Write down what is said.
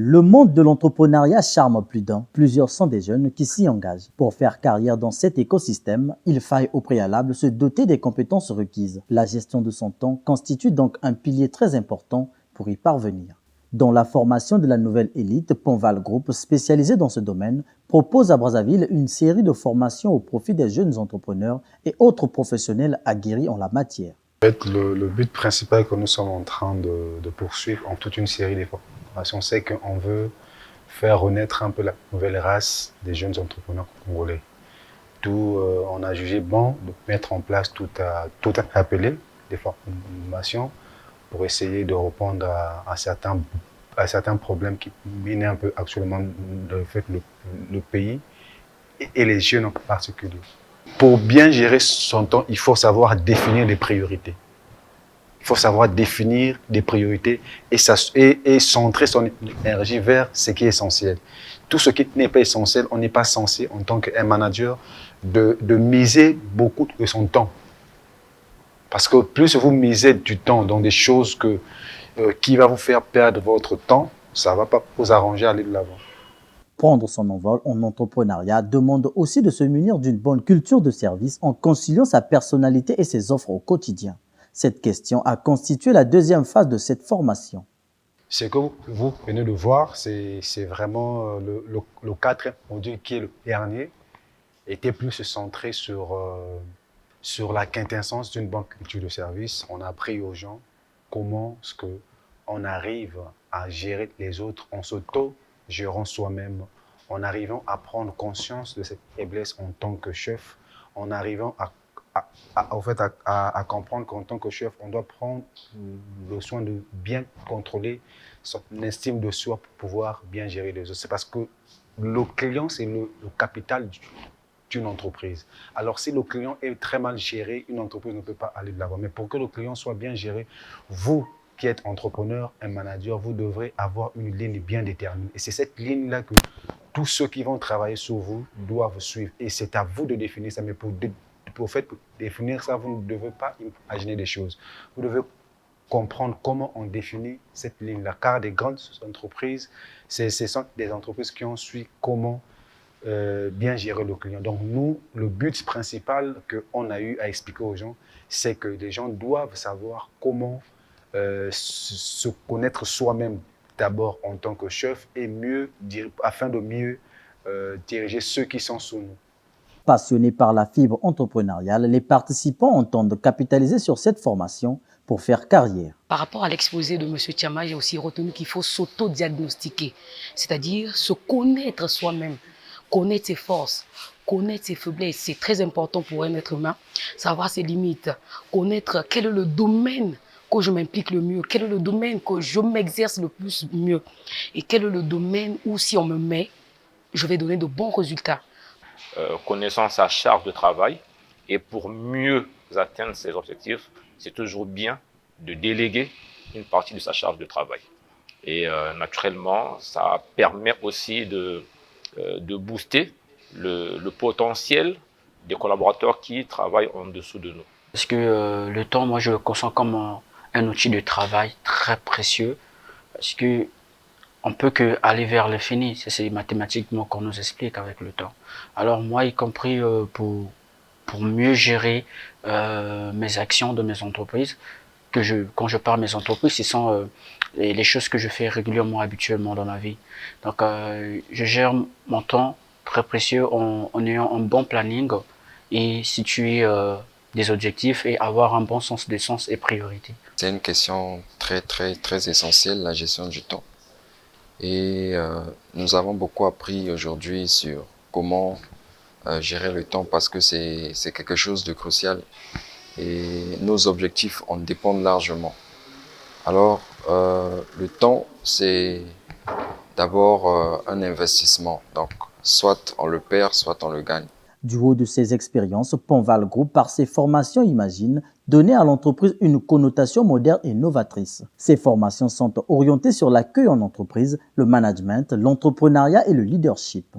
Le monde de l'entrepreneuriat charme plus d'un. Plusieurs sont des jeunes qui s'y engagent. Pour faire carrière dans cet écosystème, il faille au préalable se doter des compétences requises. La gestion de son temps constitue donc un pilier très important pour y parvenir. Dans la formation de la nouvelle élite, Ponval Group, spécialisé dans ce domaine, propose à Brazzaville une série de formations au profit des jeunes entrepreneurs et autres professionnels aguerris en la matière. Le but principal que nous sommes en train de poursuivre en toute une série de formations, c'est qu'on veut faire renaître un peu la nouvelle race des jeunes entrepreneurs congolais. D'où on a jugé bon de mettre en place tout un appelé des formations pour essayer de répondre à certains problèmes qui minent un peu actuellement le pays et les jeunes en particulier. Pour bien gérer son temps, il faut savoir définir des priorités. Il faut savoir définir des priorités et centrer son énergie vers ce qui est essentiel. Tout ce qui n'est pas essentiel, on n'est pas censé, en tant qu'un manager, de miser beaucoup de son temps. Parce que plus vous misez du temps dans des choses qui vont vous faire perdre votre temps, ça ne va pas vous arranger à aller de l'avant. Prendre son envol en entrepreneuriat demande aussi de se munir d'une bonne culture de service en conciliant sa personnalité et ses offres au quotidien. Cette question a constitué la deuxième phase de cette formation. Ce que vous venez de voir, c'est vraiment le quatrième module qui est le dernier, était plus centré sur la quintessence d'une bonne culture de service. On a appris aux gens comment on arrive à gérer les autres en s'auto-gérant soi-même, en arrivant à prendre conscience de cette faiblesse en tant que chef, en arrivant à comprendre qu'en tant que chef, on doit prendre le soin de bien contrôler son estime de soi pour pouvoir bien gérer les autres. C'est parce que le client, c'est le capital d'une entreprise. Alors, si le client est très mal géré, une entreprise ne peut pas aller de l'avant. Mais pour que le client soit bien géré, vous qui êtes entrepreneur, un manager, vous devrez avoir une ligne bien déterminée. Et c'est cette ligne-là que tous ceux qui vont travailler sur vous doivent suivre. Et c'est à vous de définir ça. Mais pour définir ça, vous ne devez pas imaginer des choses. Vous devez comprendre comment on définit cette ligne-là. Car des grandes entreprises, ce sont des entreprises qui ont su comment bien gérer le client. Donc nous, le but principal qu'on a eu à expliquer aux gens, c'est que les gens doivent savoir comment se connaître soi-même d'abord en tant que chef et afin de mieux diriger ceux qui sont sous nous. Passionnés par la fibre entrepreneuriale, les participants entendent capitaliser sur cette formation pour faire carrière. Par rapport à l'exposé de M. Tchama, j'ai aussi retenu qu'il faut s'auto-diagnostiquer, c'est-à-dire se connaître soi-même, connaître ses forces, connaître ses faiblesses. C'est très important pour un être humain, savoir ses limites, connaître quel est le domaine que je m'implique le mieux, quel est le domaine que je m'exerce le plus mieux et quel est le domaine où si on me met, je vais donner de bons résultats. Connaissant sa charge de travail et pour mieux atteindre ses objectifs, c'est toujours bien de déléguer une partie de sa charge de travail. Et naturellement, ça permet aussi de booster le potentiel des collaborateurs qui travaillent en dessous de nous. Parce que le temps, moi je le conçois comme un outil de travail très précieux parce que on peut que aller vers l'infini, c'est mathématiquement qu'on nous explique avec le temps. Alors moi, y compris pour mieux gérer mes actions de mes entreprises, quand je parle de mes entreprises, ce sont les choses que je fais régulièrement, habituellement dans ma vie. Donc je gère mon temps très précieux en ayant un bon planning et situer des objectifs et avoir un bon sens des sens et priorités. C'est une question très essentielle, la gestion du temps. Et nous avons beaucoup appris aujourd'hui sur comment gérer le temps parce que c'est quelque chose de crucial et nos objectifs en dépendent largement. Alors, le temps, c'est d'abord un investissement. Donc, soit on le perd, soit on le gagne. Du haut de ses expériences, Ponval Group, par ses formations, imagine donner à l'entreprise une connotation moderne et novatrice. Ces formations sont orientées sur l'accueil en entreprise, le management, l'entrepreneuriat et le leadership.